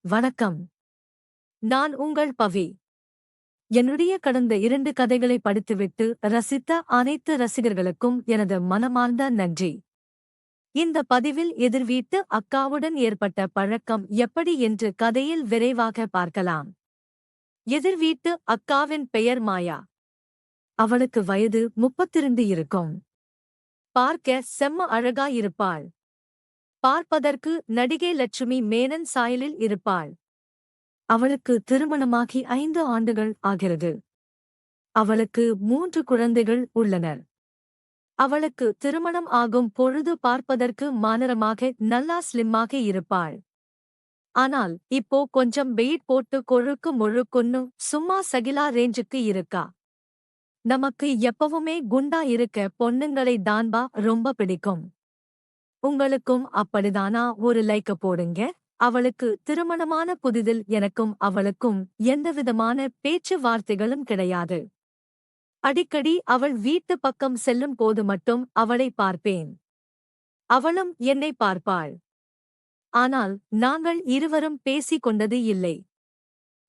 வணக்கம். நான் உங்கள் பவி. என்னுடைய கடந்த 2 கதைகளை படித்துவிட்டு ரசித்த அனைத்து ரசிகர்களுக்கும் எனது மனமார்ந்த நன்றி. இந்த பதிவில் எதிர்வீட்டு அக்காவுடன் ஏற்பட்ட பழக்கம் எப்படி என்று கதையில் விரைவாக பார்க்கலாம். எதிர்வீட்டு அக்காவின் பெயர் மாயா. அவளுக்கு வயது 32 இருக்கும். பார்க்க செம்ம அழகா இருப்பாள். பார்ப்பதற்கு நடிகை லட்சுமி மேனன் சாயலில் இருப்பாள். அவளுக்கு திருமணமாகி 5 ஆண்டுகள் ஆகிறது. அவளுக்கு 3 குழந்தைகள் உள்ளனர். அவளுக்கு திருமணம் ஆகும் பொழுது பார்ப்பதற்கு மாநிறமாக நல்லா ஸ்லிம்மாக இருப்பாள். ஆனால் இப்போ கொஞ்சம் வெயிட் போட்டு கொழுக்கு முழுக்குன்னு சும்மா சகிலா ரேஞ்சுக்கு இருக்கா. நமக்கு எப்பவுமே குண்டா இருக்க பொண்ணுங்களை தான்பா ரொம்ப பிடிக்கும். உங்களுக்கும் அப்படிதானா? ஒரு லைக்க போடுங்க. அவளுக்கு திருமணமான புதிதில் எனக்கும் அவளுக்கும் எந்தவிதமான பேச்சு வார்த்தைகளும் கிடையாது. அடிக்கடி அவள் வீட்டு பக்கம் செல்லும் போது மட்டும் அவளை பார்ப்பேன். அவளும் என்னை பார்ப்பாள். ஆனால் நாங்கள் இருவரும் பேசிக் கொண்டது இல்லை.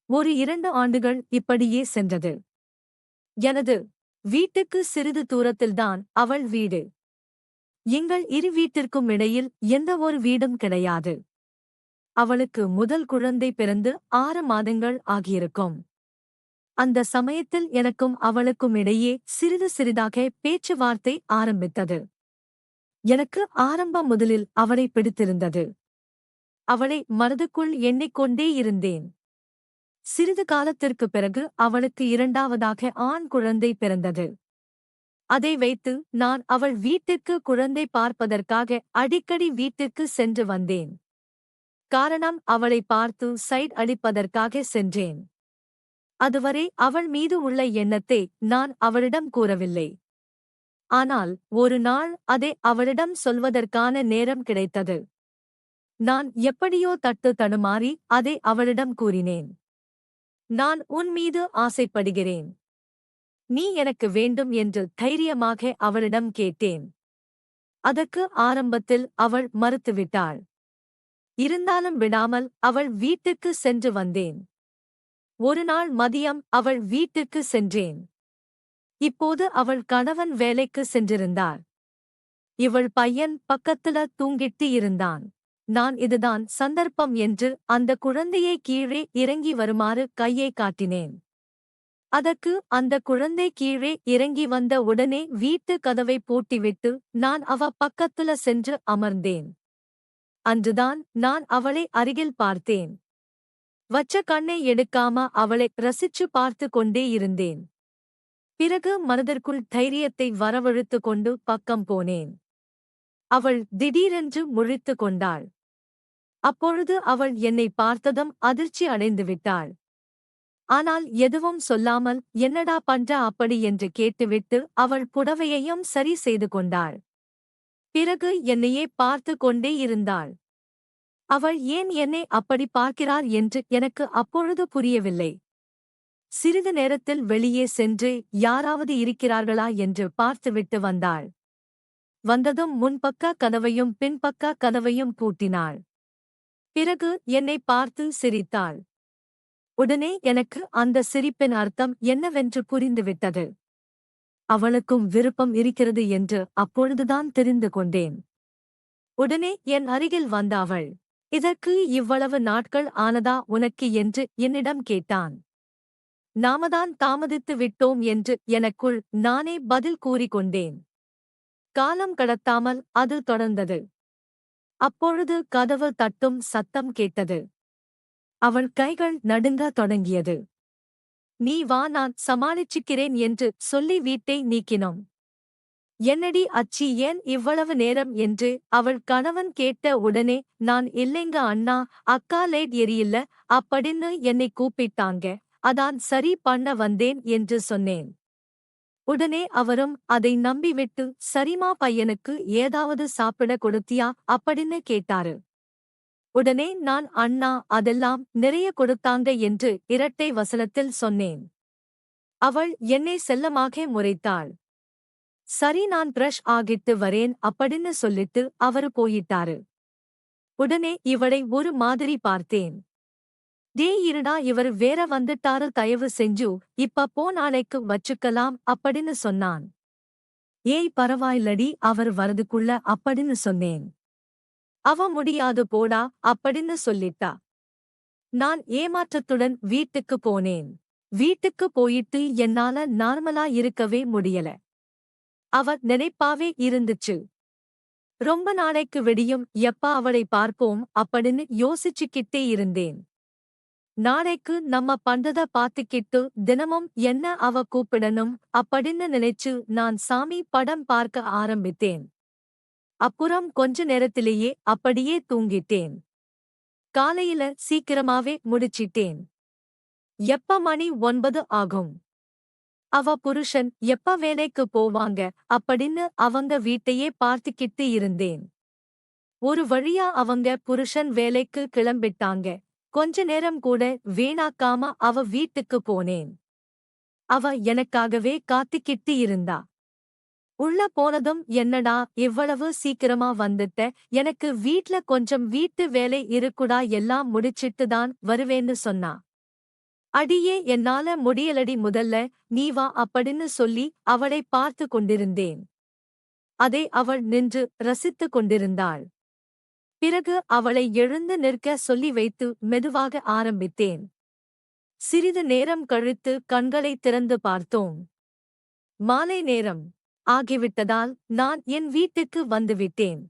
ஒரு 2 ஆண்டுகள் இப்படியே சென்றது. எனது வீட்டுக்கு சிறிது தூரத்தில்தான் அவள் வீடு. எங்கள் இரு வீட்டிற்கும் இடையில் எந்த ஒரு வீடும் கிடையாது. அவளுக்கு முதல் குழந்தை பிறந்து 6 மாதங்கள் ஆகியிருக்கும். அந்த சமயத்தில் எனக்கும் அவளுக்கும் இடையே சிறிது சிறிதாக பேச்சுவார்த்தை ஆரம்பித்தது. எனக்கு ஆரம்பம் முதலில் அவளை பிடித்திருந்தது. அவளை மனதுக்குள் எண்ணிக்கொண்டே இருந்தேன். சிறிது காலத்திற்குப் பிறகு அவளுக்கு 2வது ஆண் குழந்தை பிறந்தது. அதை வைத்து நான் அவள் வீட்டுக்கு குழந்தை பார்ப்பதற்காக அடிக்கடி வீட்டுக்கு சென்று வந்தேன். காரணம், அவளை பார்த்து சைட் அடிப்பதற்காக சென்றேன். அதுவரை அவள் மீது உள்ள எண்ணத்தை நான் அவளிடம் கூறவில்லை. ஆனால் ஒரு நாள் அதை அவளிடம் சொல்வதற்கான நேரம் கிடைத்தது. நான் எப்படியோ தட்டு தடுமாறி அதை அவளிடம் கூறினேன். நான் உன் மீது ஆசைப்படுகிறேன். நீ எனக்கு வேண்டும் என்று தைரியமாக அவளிடம் கேட்டேன். அதற்கு ஆரம்பத்தில் அவள் மறுத்துவிட்டாள். இருந்தாலும் விடாமல் அவள் வீட்டுக்கு சென்று வந்தேன். ஒரு நாள் மதியம் அவள் வீட்டுக்கு சென்றேன். இப்போது அவள் கணவன் வேலைக்கு சென்றிருந்தார். இவள் பையன் பக்கத்துல தூங்கிட்டு இருந்தான். நான் இதுதான் சந்தர்ப்பம் என்று அந்த குழந்தையை கீழே இறங்கி வருமாறு கையை காட்டினேன். அதற்கு அந்த குழந்தை கீழே இறங்கி வந்த உடனே வீட்டு கதவை பூட்டிவிட்டு நான் அவ பக்கத்துல சென்று அமர்ந்தேன். அன்றுதான் நான் அவளை அருகில் பார்த்தேன். வச்ச கண்ணை எடுக்காம அவளை ரசிச்சு பார்த்து கொண்டே இருந்தேன். பிறகு மனதிற்குள் தைரியத்தை வரவழைத்து கொண்டு பக்கம் போனேன். அவள் திடீரென்று முழித்து கொண்டாள். அப்பொழுது அவள் என்னை பார்த்ததும் அதிர்ச்சி அடைந்துவிட்டாள். ஆனால் எதுவும் சொல்லாமல் என்னடா பண்ற அப்படி என்று கேட்டுவிட்டு அவள் புடவையையும் சரி செய்து கொண்டாள். பிறகு என்னையே பார்த்து கொண்டே இருந்தாள். அவள் ஏன் என்னை அப்படி பார்க்கிறார் என்று எனக்கு அப்பொழுது புரியவில்லை. சிறிது நேரத்தில் வெளியே சென்று யாராவது இருக்கிறார்களா என்று பார்த்துவிட்டு வந்தாள். வந்ததும் முன்பக்க கதவையும் பின்பக்க கதவையும் பூட்டினாள். பிறகு என்னை பார்த்து சிரித்தாள். உடனே எனக்கு அந்த சிரிப்பின் அர்த்தம் என்னவென்று புரிந்துவிட்டது. அவளுக்கும் விருப்பம் இருக்கிறது என்று அப்பொழுதுதான் தெரிந்து கொண்டேன். உடனே என் அருகில் வந்த அவள், இதற்கு இவ்வளவு நாட்கள் ஆனதா உனக்கு என்று என்னிடம் கேட்டான். நாமதான் தாமதித்து விட்டோம் என்று எனக்குள் நானே பதில் கூறிக்கொண்டேன். காலம் கடத்தாமல் அது தொடர்ந்தது. அப்பொழுது கதவு தட்டும் சத்தம் கேட்டது. அவள் கைகள் நடுங்கத் தொடங்கியது. நீ வா, நான் சமாளிச்சுக்கிறேன் என்று சொல்லி வீட்டை நீக்கினோம். என்னடி அச்சி, ஏன் இவ்வளவு நேரம் என்று அவள் கணவன் கேட்ட உடனே நான் இல்லைங்க அண்ணா, அக்கா லைட் எரியல அப்படின்னு என்னை கூப்பிட்டாங்க, அதான் சரி பண்ண வந்தேன் என்று சொன்னேன். உடனே அவரும் அதை நம்பிவிட்டு சரிமா, பையனுக்கு ஏதாவது சாப்பிட கொடுத்தியா அப்படின்னு கேட்டாரு. உடனே நான் அண்ணா, அதெல்லாம் நிறைய கொடுத்தாங்க என்று இரட்டை வசனத்தில் சொன்னேன். அவள் என்னை செல்லமாக முறைத்தாள். சரி, நான் பிரஷ் ஆகிட்டு வரேன் அப்படின்னு சொல்லிட்டு அவரு போயிட்டாரு. உடனே இவளை ஒரு மாதிரி பார்த்தேன். டேய் இருடா, இவர் வேற வந்துட்டாரு, தயவு செஞ்சு இப்ப போ, நாளைக்கு வச்சுக்கலாம் அப்படின்னு சொன்னான். ஏய் பரவாயில்லடி, அவர் வரதுக்குள்ள அப்படின்னு சொன்னேன். அவ முடியாது போடா அப்படின்னு சொல்லிட்டா. நான் ஏமாற்றத்துடன் வீட்டுக்கு போனேன். வீட்டுக்கு போயிட்டு என்னால நார்மலா இருக்கவே முடியல. அவ நினைப்பாவே இருந்துச்சு. ரொம்ப நாளைக்கு விடியும் எப்ப அவளை பார்ப்போம் அப்படின்னு யோசிச்சுக்கிட்டே இருந்தேன். நாளைக்கு நம்ம பண்றத பாத்துக்கிட்டு தினமும் என்ன அவ கூப்பிடணும் அப்படின்னு நினைச்சு நான் சாமி படம் பார்க்க ஆரம்பித்தேன். அப்புறம் கொஞ்ச நேரத்திலேயே அப்படியே தூங்கிட்டேன். காலையில சீக்கிரமாவே முடிச்சிட்டேன். எப்ப மணி 9 ஆகும். அவ புருஷன் எப்ப வேலைக்கு போவாங்க அப்படின்னு அவங்க வீட்டையே பார்த்துக்கிட்டு இருந்தேன். ஒரு வழியா அவங்க புருஷன் வேலைக்கு கிளம்பிட்டாங்க. கொஞ்ச நேரம் கூட வீணாக்காம அவ வீட்டுக்கு போனேன். அவ எனக்காகவே காத்துக்கிட்டு இருந்தா. உள்ள போனதும் என்னடா இவ்வளவு சீக்கிரமா வந்துட்ட, எனக்கு வீட்ல கொஞ்சம் வீட்டு வேலை இருக்குடா, எல்லாம் முடிச்சிட்டு தான் வருவேன்னு சொன்னா. அடியே என்னால முடியலடி, முதல்ல நீ வா அப்படின்னு சொல்லி அவளை பார்த்து கொண்டிருந்தேன். அதை அவள் நின்று ரசித்துக் கொண்டிருந்தாள். பிறகு அவளை எழுந்து நிற்க சொல்லி வைத்து மெதுவாக ஆரம்பித்தேன். சிறிது நேரம் கழித்து கண்களை திறந்து பார்த்தோம். மாலை நேரம் ஆகிவிட்டதால் நான் என் வீட்டுக்கு வந்துவிட்டேன்.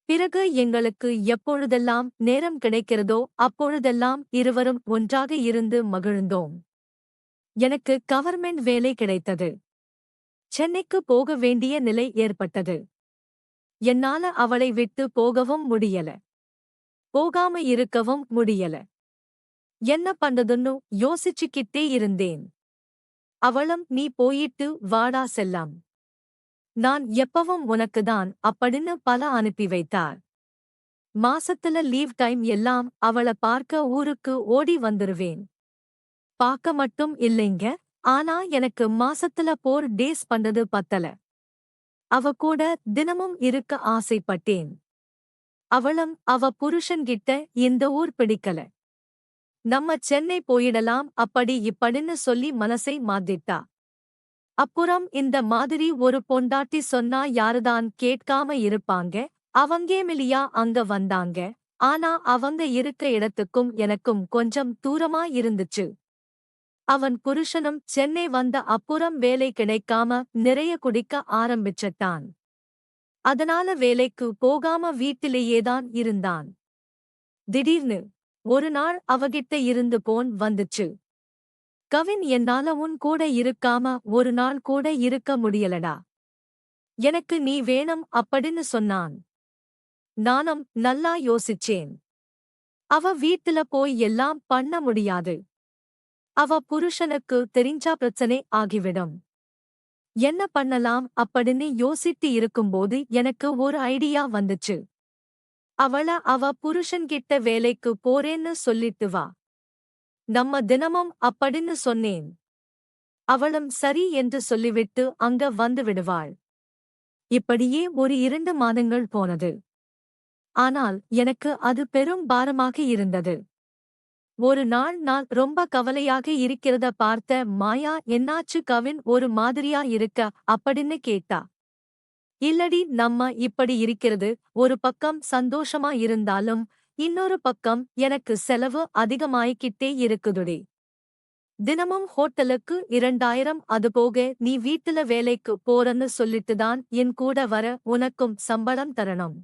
பிறகு எங்களுக்கு எப்பொழுதெல்லாம் நேரம் கிடைக்கிறதோ அப்பொழுதெல்லாம் இருவரும் ஒன்றாக இருந்து மகிழ்ந்தோம். எனக்கு கவர்மெண்ட் வேலை கிடைத்தது. சென்னைக்கு போக வேண்டிய நிலை ஏற்பட்டது. என்னால அவளை விட்டு போகவும் முடியல. போகாம இருக்கவும் முடியல. என்ன பண்றதுன்னு யோசிச்சுக்கிட்டே இருந்தேன். அவளும் நீ போயிட்டு வாடா செல்லம், நான் எப்பவும் உனக்குதான் அப்படின்னு பல அனுப்பி வைத்தார். மாசத்துல லீவ் டைம் எல்லாம் அவள பார்க்க ஊருக்கு ஓடி வந்துருவேன். பார்க்க மட்டும் இல்லைங்க, ஆனா எனக்கு மாசத்துல 4 டேஸ் பண்றது பத்தல. அவ கூட தினமும் இருக்க ஆசைப்பட்டேன். அவளும் அவ புருஷன்கிட்ட இந்த ஊர் பிடிக்கல, நம்ம சென்னை போயிடலாம் அப்படி இப்படின்னு சொல்லி மனசை மாத்திட்டா. அப்புறம் இந்த மாதிரி ஒரு பொண்டாட்டி சொன்னா யாருதான் கேட்காம இருப்பாங்க. அவங்கேமிலியா அங்க வந்தாங்க. ஆனா அவங்க இருக்க இடத்துக்கும் எனக்கும் கொஞ்சம் தூரமா இருந்துச்சு. அவன் புருஷனும் சென்னை வந்த அப்புறம் வேலை கிடைக்காம நிறைய குடிக்க ஆரம்பிச்சட்டான். அதனால வேலைக்கு போகாம வீட்டிலேயேதான் இருந்தான். திடீர்னு ஒரு நாள் அவகிட்ட இருந்து போன் வந்துச்சு. கவின், என்னால உன் கூட இருக்காம ஒரு நாள் கூட இருக்க முடியலடா. எனக்கு நீ வேணும் அப்படின்னு சொன்னான். நானும் நல்லா யோசிச்சேன். அவ வீட்டுல போய் எல்லாம் பண்ண முடியாது. அவ புருஷனுக்கு தெரிஞ்சா பிரச்சனை ஆகிவிடும். என்ன பண்ணலாம் அப்படின்னு யோசித்து இருக்கும்போது எனக்கு ஒரு ஐடியா வந்துச்சு. அவ புருஷன்கிட்ட வேலைக்கு போறேன்னு சொல்லிட்டு வா, நம்ம தினமும் அப்படின்னு சொன்னேன். அவளும் சரி என்று சொல்லிவிட்டு அங்க வந்து விடுவாள். இப்படியே ஒரு 2 மாதங்கள் போனது. ஆனால் எனக்கு அது பெரும் பாரமாக இருந்தது. ஒரு நாள் நான் ரொம்ப கவலையாக இருக்கிறத பார்த்த மாயா, என்னாச்சு கவின், ஒரு மாதிரியா இருக்க அப்படின்னு கேட்டா. இல்லடி, நம்ம இப்படி இருக்கிறது ஒரு பக்கம் சந்தோஷமா இருந்தாலும் இன்னொரு பக்கம் எனக்கு செலவு அதிகமாயிக்கிட்டே இருக்குதுடி. தினமும் ஹோட்டலுக்கு 2000, அதுபோக நீ வீட்டுல வேலைக்கு போறன்னு சொல்லிட்டுதான் என் கூட வர, உனக்கும் சம்பளம் தரணும்.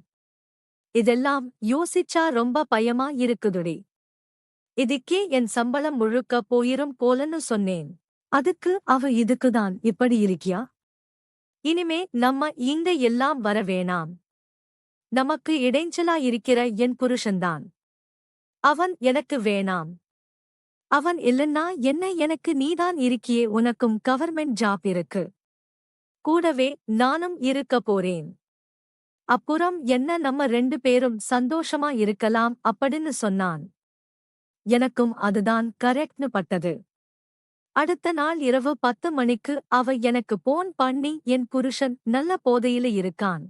இதெல்லாம் யோசிச்சா ரொம்ப பயமா இருக்குதுடி. இதுக்கே என் சம்பளம் முழுக்க போயிரும் போலன்னு சொன்னேன். அதுக்கு அவ, இதுக்குதான் இப்படி இருக்கியா? இனிமே நம்ம இங்க எல்லாம் வர வேணாம். நமக்கு இடைஞ்சலா இருக்கிற என் புருஷன்தான். அவன் எனக்கு வேணாம். அவன் இல்லன்னா என்ன, எனக்கு நீதான் இருக்கியே, உனக்கும் கவர்மெண்ட் ஜாப் இருக்கு. கூடவே நானும் இருக்க போறேன். அப்புறம் என்ன, நம்ம 2 பேரும் சந்தோஷமா இருக்கலாம் அப்படின்னு சொன்னான். எனக்கும் அதுதான் கரெக்ட்னு பட்டது. அடுத்த நாள் இரவு 10 மணிக்கு அவ எனக்கு போன் பண்ணி, என் புருஷன் நல்ல போதையில இருக்கான்,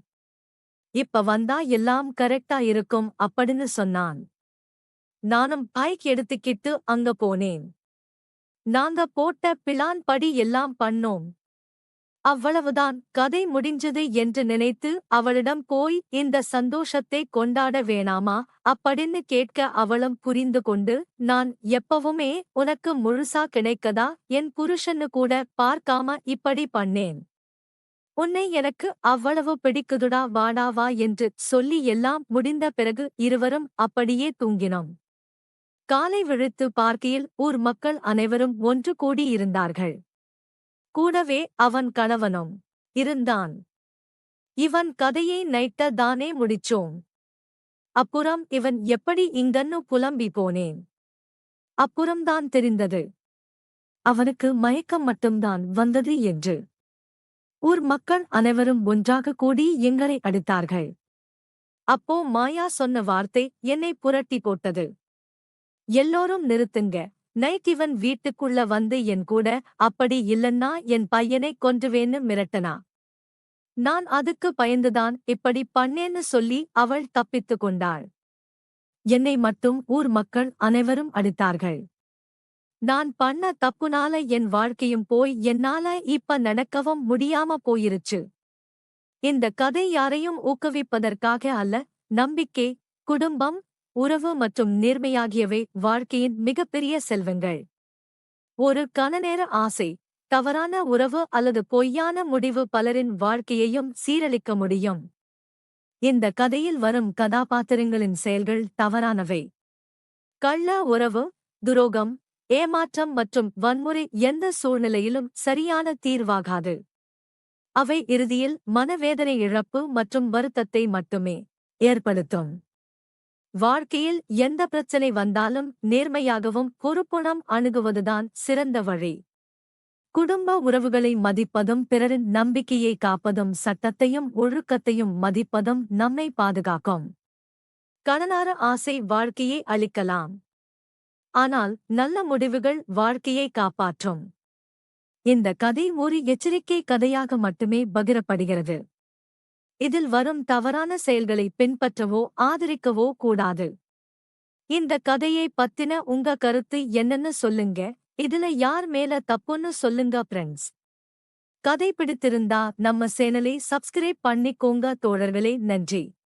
இப்ப வந்தா எல்லாம் கரெக்டா இருக்கும் அப்படின்னு சொன்னான். நானும் பைக் எடுத்துக்கிட்டு அங்க போனேன். நாங்க போட்ட பிளான் படி எல்லாம் பண்ணோம். அவ்வளவுதான், கதை முடிஞ்சது என்று நினைத்து அவளிடம் போய் இந்த சந்தோஷத்தை கொண்டாட வேணாமா அப்படின்னு கேட்க அவளும் புரிந்து கொண்டு, நான் எப்பவுமே உனக்கு முழுசா கிடைக்கதா என் புருஷன்னு கூட பார்க்காம இப்படி பண்ணேன். உன்னை எனக்கு அவ்வளவு பிடிக்குதுடா, வாடா வா என்று சொல்லி எல்லாம் முடிந்த பிறகு இருவரும் அப்படியே தூங்கினோம். காலை விழித்து பார்க்கையில் ஊர் மக்கள் அனைவரும் ஒன்று கூடியிருந்தார்கள். கூடவே அவன் கணவனும் இருந்தான். இவன் கதையை நைட்ட தானே முடிச்சோம். அப்புறம் இவன் எப்படி இங்கன்னு புலம்பி போனேன். அப்புறம்தான் தெரிந்தது அவனுக்கு மயக்கம் மட்டும்தான் வந்தது என்று. ஊர் மக்கள் அனைவரும் ஒன்றாக கூடி எங்களை அடித்தார்கள். அப்போ மாயா சொன்ன வார்த்தை என்னை புரட்டி போட்டது. எல்லோரும் நிறுத்துங்க, நைட் இவன் வீட்டுக்குள்ள வந்து என் கூட அப்படி இல்லன்னா என் பையனை கொன்றுவேன்னு மிரட்டனா. நான் அதுக்கு பயந்துதான் இப்படி பண்ணேன்னு சொல்லி அவள் தப்பித்து கொண்டாள். என்னை மட்டும் ஊர் மக்கள் அனைவரும் அடித்தார்கள். நான் பண்ண தப்புனால என் வாழ்க்கையும் போய் என்னால இப்ப நடக்கவும் முடியாம போயிருச்சு. இந்த கதை யாரையும் ஊக்குவிப்பதற்காக அல்ல. நம்பிக்கை, குடும்பம், உறவு மற்றும் நேர்மையாகியவை வாழ்க்கையின் மிகப்பெரிய செல்வங்கள். ஒரு கணநேர ஆசை, தவறான உறவு அல்லது பொய்யான முடிவு பலரின் வாழ்க்கையையும் சீரழிக்க முடியும். இந்த கதையில் வரும் கதாபாத்திரங்களின் செயல்கள் தவறானவை. கள்ள உறவு, துரோகம், ஏமாற்றம் மற்றும் வன்முறை எந்த சூழ்நிலையிலும் சரியான தீர்வாகாது. அவை இறுதியில் மனவேதனை, இழப்பு மற்றும் வருத்தத்தை மட்டுமே ஏற்படுத்தும். வாழ்க்கையில் எந்த பிரச்சனை வந்தாலும் நேர்மையாகவும் பொறுப்புடன் அணுகுவதுதான் சிறந்த வழி. குடும்ப உறவுகளை மதிப்பதும் பிறரின் நம்பிக்கையை காப்பதும் சட்டத்தையும் ஒழுக்கத்தையும் மதிப்பதும் நம்மை பாதுகாக்கும். கணநார ஆசை வாழ்க்கையை அழிக்கலாம். ஆனால் நல்ல முடிவுகள் வாழ்க்கையை காப்பாற்றும். இந்த கதை ஒரு எச்சரிக்கை கதையாக மட்டுமே பகிரப்படுகிறது. இதில் வரும் தவறான செயல்களை பின்பற்றவோ ஆதரிக்கவோ கூடாது. இந்த கதையை பத்தின உங்க கருத்து என்னன்னு சொல்லுங்க. இதுல யார் மேல தப்புன்னு சொல்லுங்க ஃப்ரெண்ட்ஸ். கதை பிடித்திருந்தா நம்ம சேனலை சப்ஸ்கிரைப் பண்ணிக்கோங்க தோழர்களே. நன்றி.